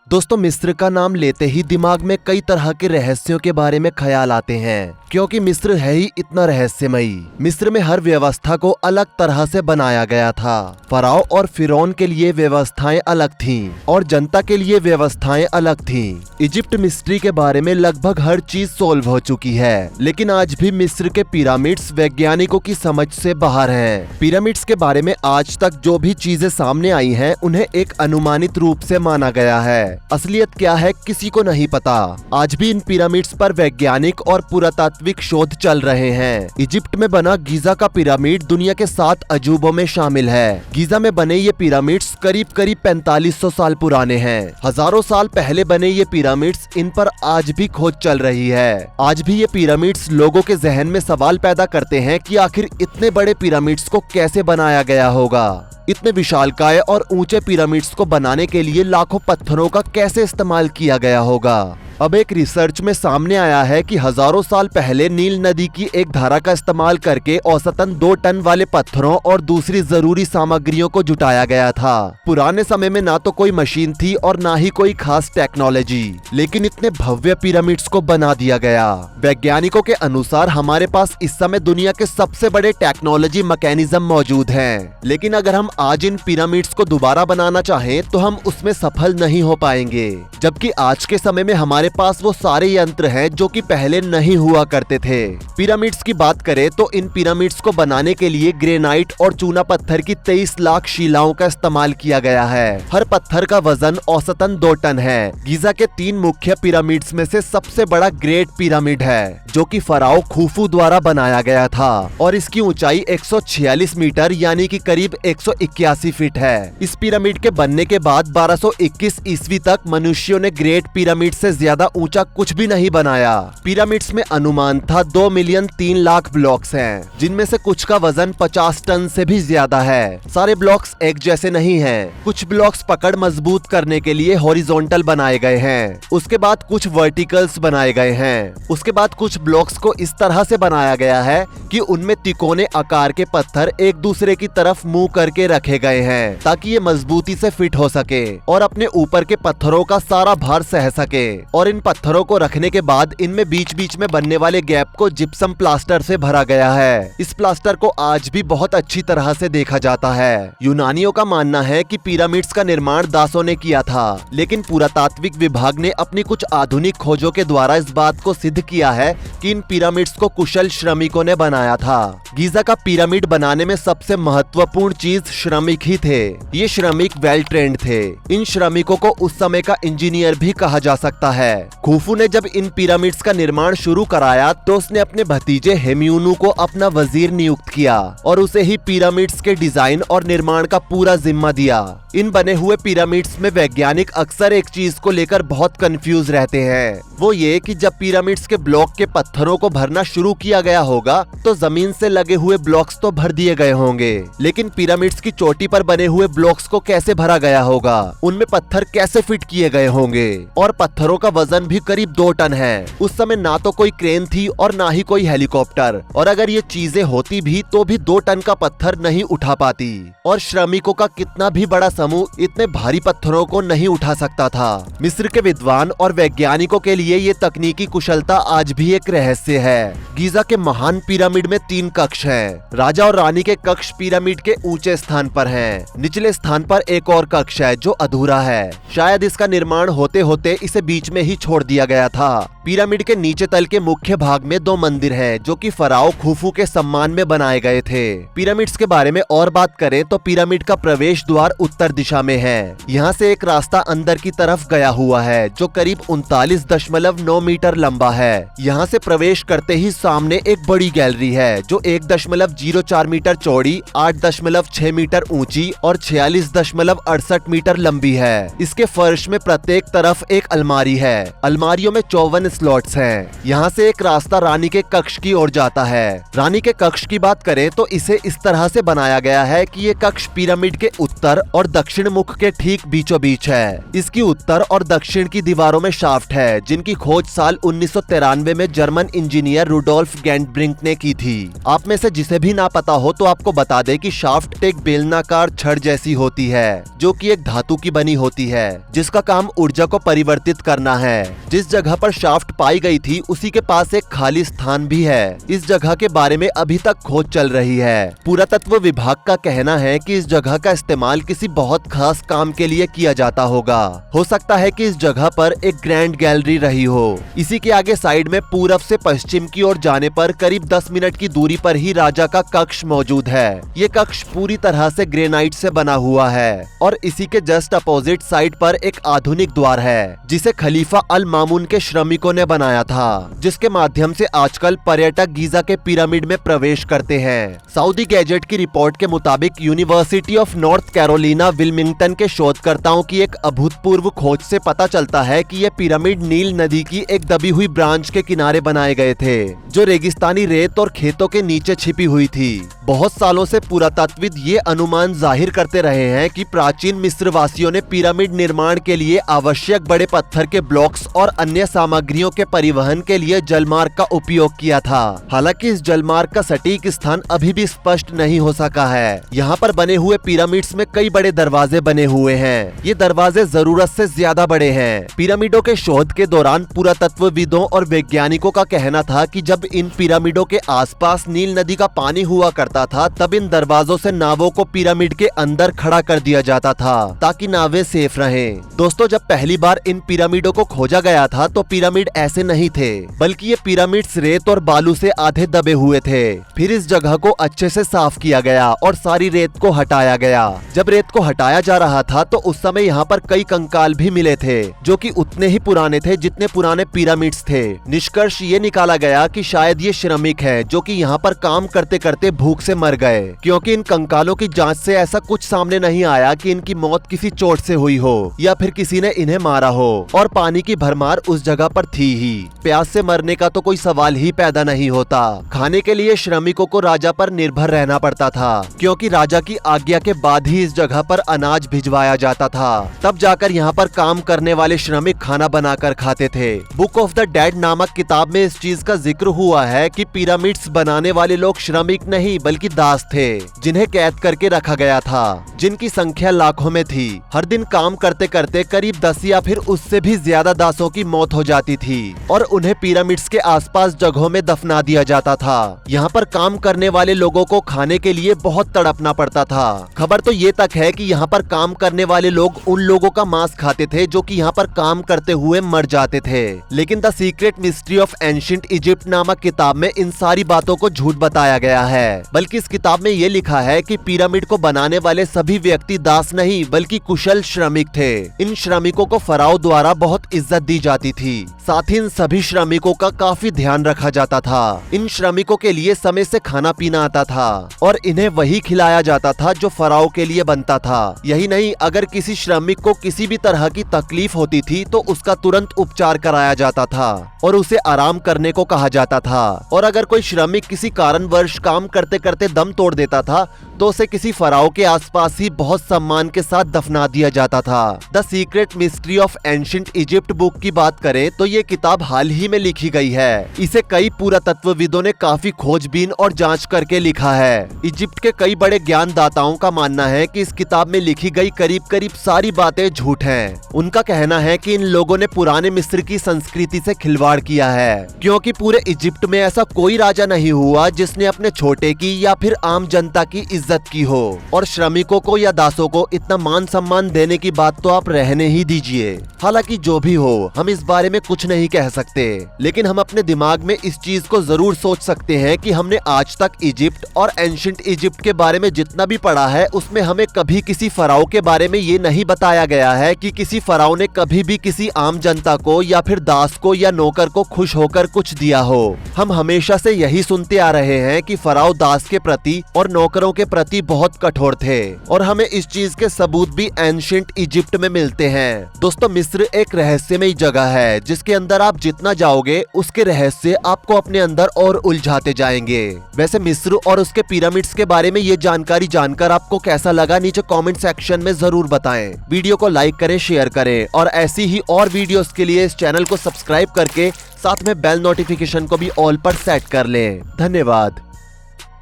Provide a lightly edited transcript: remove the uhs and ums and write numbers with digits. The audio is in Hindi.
दोस्तों, मिस्र का नाम लेते ही दिमाग में कई तरह के रहस्यों के बारे में ख्याल आते हैं, क्योंकि मिस्र है ही इतना रहस्यमयी। मिस्र में हर व्यवस्था को अलग तरह से बनाया गया था। फराओ और फिरौन के लिए व्यवस्थाएं अलग थीं और जनता के लिए व्यवस्थाएं अलग थीं। इजिप्ट मिस्ट्री के बारे में लगभग हर चीज सोल्व हो चुकी है, लेकिन आज भी मिस्र के पिरामिड्स वैज्ञानिकों की समझ से बाहर हैं। पिरामिड्स के बारे में आज तक जो भी चीजें सामने आई हैं, उन्हें एक अनुमानित रूप से माना गया है। असलियत क्या है किसी को नहीं पता। आज भी इन पिरामिड्स पर वैज्ञानिक और पुरातात्विक शोध चल रहे हैं। इजिप्ट में बना गीजा का पिरामिड दुनिया के 7 अजूबों में शामिल है। गीजा में बने ये पिरामिड्स करीब 4500 साल पुराने हैं। हजारों साल पहले बने ये पिरामिड्स, इन पर आज भी खोज चल रही है। आज भी ये पिरामिड्स लोगों के जहन में सवाल पैदा करते हैं कि आखिर इतने बड़े पिरामिड्स को कैसे बनाया गया होगा। इतने विशालकाय और ऊंचे पिरामिड्स को बनाने के लिए लाखों पत्थरों का कैसे इस्तेमाल किया गया होगा। अब एक रिसर्च में सामने आया है कि हजारों साल पहले नील नदी की एक धारा का इस्तेमाल करके औसतन 2 टन वाले पत्थरों और दूसरी जरूरी सामग्रियों को जुटाया गया था। पुराने समय में ना तो कोई मशीन थी और ना ही कोई खास टेक्नोलॉजी, लेकिन इतने भव्य पिरामिड्स को बना दिया गया। वैज्ञानिकों के अनुसार हमारे पास इस समय दुनिया के सबसे बड़े टेक्नोलॉजी मैकेनिज्म मौजूद हैं, लेकिन अगर हम आज इन पिरामिड्स को दोबारा बनाना चाहें तो हम उसमें सफल नहीं हो पाएंगे। जबकि आज के समय में हमारे पास वो सारे यंत्र हैं जो कि पहले नहीं हुआ करते थे। पिरामिड्स की बात करें तो इन पिरामिड्स को बनाने के लिए ग्रेनाइट और चूना पत्थर की 23 लाख शिलाओं का इस्तेमाल किया गया है। हर पत्थर का वजन औसतन 2 टन है। गीजा के 3 मुख्य पिरामिड्स में से सबसे बड़ा ग्रेट पिरामिड है, जो कि फराओ खुफू द्वारा बनाया गया था और इसकी ऊंचाई 146 मीटर यानी कि करीब 181 फीट है। इस पिरामिड के बनने के बाद 1221 ईस्वी तक मनुष्यों ने ग्रेट पिरामिड से ज्यादा ऊंचा कुछ भी नहीं बनाया। पिरामिड्स में अनुमान था 2 मिलियन 3 लाख ब्लॉक्स हैं, जिनमें से कुछ का वजन 50 टन से भी ज्यादा है। सारे ब्लॉक्स एक जैसे नहीं हैं। कुछ ब्लॉक्स पकड़ मजबूत करने के लिए हॉरिजॉन्टल बनाए गए हैं, उसके बाद कुछ वर्टिकल्स बनाए गए हैं, उसके बाद कुछ ब्लॉक्स को इस तरह से बनाया गया है कि उनमें तिकोने आकार के पत्थर एक दूसरे की तरफ मुंह करके रखे गए हैं, ताकि ये मजबूती से फिट हो सके और अपने ऊपर के पत्थरों का सारा भार सह सके। और इन पत्थरों को रखने के बाद इनमें बीच बीच में बनने वाले गैप को जिप्सम प्लास्टर से भरा गया है। इस प्लास्टर को आज भी बहुत अच्छी तरह से देखा जाता है। यूनानियों का मानना है कि पिरामिड्स का निर्माण दासों ने किया था, लेकिन पुरातात्विक विभाग ने अपनी कुछ आधुनिक खोजों के द्वारा इस बात को सिद्ध किया है कि इन पिरामिड्स को कुशल श्रमिकों ने बनाया था। गीजा का पिरामिड बनाने में सबसे महत्वपूर्ण चीज श्रमिक ही थे। ये श्रमिक वेल ट्रेंड थे। इन श्रमिकों को उस समय का इंजीनियर भी कहा जा सकता है। खुफू ने जब इन पिरामिड्स का निर्माण शुरू कराया तो उसने अपने भतीजे हेम्यूनु को अपना वजीर नियुक्त किया और उसे ही पिरामिड्स के डिजाइन और निर्माण का पूरा जिम्मा दिया। इन बने हुए पिरामिड्स में वैज्ञानिक अक्सर एक चीज को लेकर बहुत कंफ्यूज रहते हैं, वो ये कि जब पिरामिड्स के ब्लॉक के पत्थरों को भरना शुरू किया गया होगा तो जमीन से लगे हुए ब्लॉक्स तो भर दिए गए होंगे, लेकिन पिरामिड्स की चोटी पर बने हुए ब्लॉक्स को कैसे भरा गया होगा, उनमें पत्थर कैसे फिट किए गए होंगे। और पत्थरों का वजन भी करीब 2 टन है। उस समय ना तो कोई क्रेन थी और ना ही कोई हेलीकॉप्टर, और अगर ये चीजें होती भी तो भी 2 टन का पत्थर नहीं उठा पाती। और श्रमिकों का कितना भी बड़ा समूह इतने भारी पत्थरों को नहीं उठा सकता था। मिस्र के विद्वान और वैज्ञानिकों के लिए ये तकनीकी कुशलता आज भी एक रहस्य है। गीजा के महान पिरामिड में 3 कक्ष हैं। राजा और रानी के कक्ष पिरामिड के ऊंचे स्थान पर हैं। निचले स्थान पर एक और कक्ष है जो अधूरा है। शायद इसका निर्माण होते होते इसे बीच में ही छोड़ दिया गया था। पिरामिड के नीचे तल के मुख्य भाग में 2 मंदिर हैं, जो कि फराओ खुफू के सम्मान में बनाए गए थे। पिरामिड्स के बारे में और बात करें तो पिरामिड का प्रवेश द्वार उत्तर दिशा में है। यहाँ से एक रास्ता अंदर की तरफ गया हुआ है जो करीब 39.9 मीटर लंबा है। यहाँ से प्रवेश करते ही सामने एक बड़ी गैलरी है जो 1.04 मीटर चौड़ी, 8.6 मीटर ऊंची और 46.68 मीटर लंबी है। इसके फर्श में प्रत्येक तरफ एक अलमारी है अलमारियों में 54 स्लॉट्स हैं। यहाँ से एक रास्ता रानी के कक्ष की ओर जाता है। रानी के कक्ष की बात करें तो इसे इस तरह से बनाया गया है कि ये कक्ष पिरामिड के उत्तर और दक्षिण मुख के ठीक बीचों बीच है। इसकी उत्तर और दक्षिण की दीवारों में शाफ्ट है, जिनकी खोज साल 1993 में जर्मन इंजीनियर रुडोल्फ गैंटब्रिंक ने की थी। आप में से जिसे भी ना पता हो तो आपको बता दे कि शाफ्ट एक बेलनाकार छड़ जैसी होती है, जो कि एक धातु की बनी होती है, जिसका काम ऊर्जा को परिवर्तित करना है। जिस जगह पर शाफ्ट पाई गई थी उसी के पास एक खाली स्थान भी है। इस जगह के बारे में अभी तक खोज चल रही है। पुरातत्व विभाग का कहना है कि इस जगह का इस्तेमाल किसी बहुत खास काम के लिए किया जाता होगा। हो सकता है कि इस जगह पर एक ग्रैंड गैलरी रही हो। इसी के आगे साइड में पूरब से पश्चिम की ओर जाने पर करीब 10 मिनट की दूरी पर ही राजा का कक्ष मौजूद है। ये कक्ष पूरी तरह से ग्रेनाइट से बना हुआ है और इसी के जस्ट अपोजिट साइड पर एक आधुनिक द्वार है, जिसे खलीफा अल मामून के श्रमिकों ने बनाया था, जिसके माध्यम से आजकल पर्यटक गीजा के पिरामिड में प्रवेश करते हैं। सऊदी गैजेट की रिपोर्ट के मुताबिक university of north Carolina Wilmington के शोधकर्ताओं की एक अभूतपूर्व खोज से पता चलता है कि ये पिरामिड नील नदी की एक दबी हुई ब्रांच के किनारे बनाए गए थे, जो रेगिस्तानी रेत और खेतों के नीचे छिपी हुई थी। बहुत सालों से पुरातत्वविद ये अनुमान जाहिर करते रहे हैं कि प्राचीन मिस्र वासियों ने पिरामिड निर्माण के लिए आवश्यक बड़े पत्थर के ब्लॉक्स और अन्य सामग्रियों के परिवहन के लिए जलमार्ग का उपयोग किया था। हालांकि इस जलमार्ग का सटीक स्थान अभी भी स्पष्ट नहीं हो सका है। यहाँ पर बने हुए पिरामिड्स में कई बड़े दरवाजे बने हुए हैं। ये दरवाजे जरूरत से ज्यादा बड़े हैं। पिरामिडों के शोध के दौरान पुरातत्वविदों और वैज्ञानिकों का कहना था कि जब इन पिरामिडों के आसपास नील नदी का पानी हुआ करता था, तब इन दरवाजों से नावों को पिरामिड के अंदर खड़ा कर दिया जाता था ताकि नावें सेफ रहें। दोस्तों, जब पहली बार इन पिरामिडों को खोजा गया था तो पिरामिड ऐसे नहीं थे, बल्कि ये पिरामिड्स रेत और बालू से आधे दबे हुए थे। फिर इस जगह को अच्छे से साफ किया गया और सारी रेत को हटाया गया। जब रेत को हटाया जा रहा था तो उस समय यहाँ पर कई कंकाल भी मिले थे, जो कि उतने ही पुराने थे जितने पुराने पिरामिड्स थे। निष्कर्ष ये निकाला गया कि शायद ये श्रमिक हैं, जो कि यहाँ पर काम करते करते भूख से मर गए, क्योंकि इन कंकालों की जांच से ऐसा कुछ सामने नहीं आया कि इनकी मौत किसी चोट से हुई हो या फिर किसी ने इन्हें मारा हो। और पानी की भरमार उस जगह पर थी ही। प्यास से मरने का तो कोई सवाल ही पैदा नहीं होता। खाने के लिए श्रमिकों को राजा पर निर्भर रहना पड़ता था, क्योंकि राजा की आज्ञा के बाद ही इस जगह पर अनाज भिजवाया जाता था। तब जाकर यहाँ पर काम करने वाले श्रमिक खाना बनाकर खाते थे। बुक ऑफ द डेड नामक किताब में इस चीज का जिक्र हुआ है कि पिरामिड्स बनाने वाले लोग श्रमिक नहीं बल्कि दास थे, जिन्हें कैद करके रखा गया था, जिनकी संख्या लाखों में थी। हर दिन काम करते करते करीब 10 या फिर उससे भी ज्यादा दासों की मौत हो जाती थी और उन्हें पिरामिड्स के आसपास जगहों में दफना दिया जाता था। यहाँ पर काम करने वाले लोगों को खाने के लिए बहुत तड़पना पड़ता था। खबर तो ये तक है कि यहाँ पर काम करने वाले लोग उन लोगों का मांस खाते थे जो कि यहाँ पर काम करते हुए मर जाते थे। लेकिन the secret mystery of ancient Egypt नामक किताब में इन सारी बातों को झूठ बताया गया है। बल्कि इस किताब में ये लिखा है कि पिरामिड को बनाने वाले सभी व्यक्ति दास नहीं बल्कि कुशल श्रमिक थे। इन श्रमिकों को फराओ द्वारा बहुत इज्जत दी जाती थी। साथ ही इन सभी श्रमिकों का काफी ध्यान रखा जाता था। इन श्रमिकों के लिए समय से खाना पीना आता था और इन्हें वही खिलाया जाता था जो फराओ के लिए बनता था। यही नहीं, अगर किसी श्रमिक को किसी भी तरह की तकलीफ होती थी तो उसका तुरंत उपचार कराया जाता था और उसे आराम करने को कहा जाता था। और अगर कोई श्रमिक किसी कारणवश काम करते करते दम तोड़ देता था तो उसे किसी फराओ के आसपास ही बहुत सम्मान के साथ दफना दिया जाता था। The secret mystery of ancient Egypt book की बात करें तो ये किताब हाल ही में लिखी गई है। इसे कई पुरातत्वविदों ने काफी खोजबीन और जांच करके लिखा है। इजिप्ट के कई बड़े ज्ञानदाताओं का मानना है कि इस किताब में लिखी गई करीब करीब सारी बातें झूठ हैं। उनका कहना है कि इन लोगों ने पुराने मिस्र की संस्कृति से खिलवाड़ किया है, क्योंकि पूरे इजिप्ट में ऐसा कोई राजा नहीं हुआ जिसने अपने छोटे की या फिर आम जनता की इज्जत की हो। और श्रमिकों को या दासों को इतना मान सम्मान देने की बात तो आप रहने ही दीजिए। हालांकि जो भी हो, हम इस बारे में कुछ नहीं कह सकते, लेकिन हम अपने दिमाग में इस चीज को जरूर सोच सकते हैं कि हमने आज तक इजिप्ट और एंशिएंट इजिप्ट के बारे में जितना भी पढ़ा है उसमें हमें कभी किसी फराओ के बारे में ये नहीं बताया गया है कि किसी फराओ ने कभी भी किसी आम जनता को या फिर दास को या नौकर को खुश होकर कुछ दिया हो। हम हमेशा से यही सुनते आ रहे हैं कि फराओ दास के प्रति और नौकरों के प्रति बहुत कठोर थे और हमें इस चीज के सबूत भी एंशिएंट इजिप्ट में मिलते हैं। दोस्तों, मिस्र एक रहस्य रहस्यमयी जगह है जिसके अंदर आप जितना जाओगे उसके रहस्य आपको अपने अंदर और उलझाते जाएंगे। वैसे मिस्र और उसके पिरामिड्स के बारे में ये जानकारी जानकर आपको कैसा लगा नीचे कमेंट सेक्शन में जरूर बताएं। वीडियो को लाइक करें, शेयर करें और ऐसी ही और वीडियोस के लिए इस चैनल को सब्सक्राइब करके साथ में बेल नोटिफिकेशन को भी ऑल पर सेट कर लें। धन्यवाद।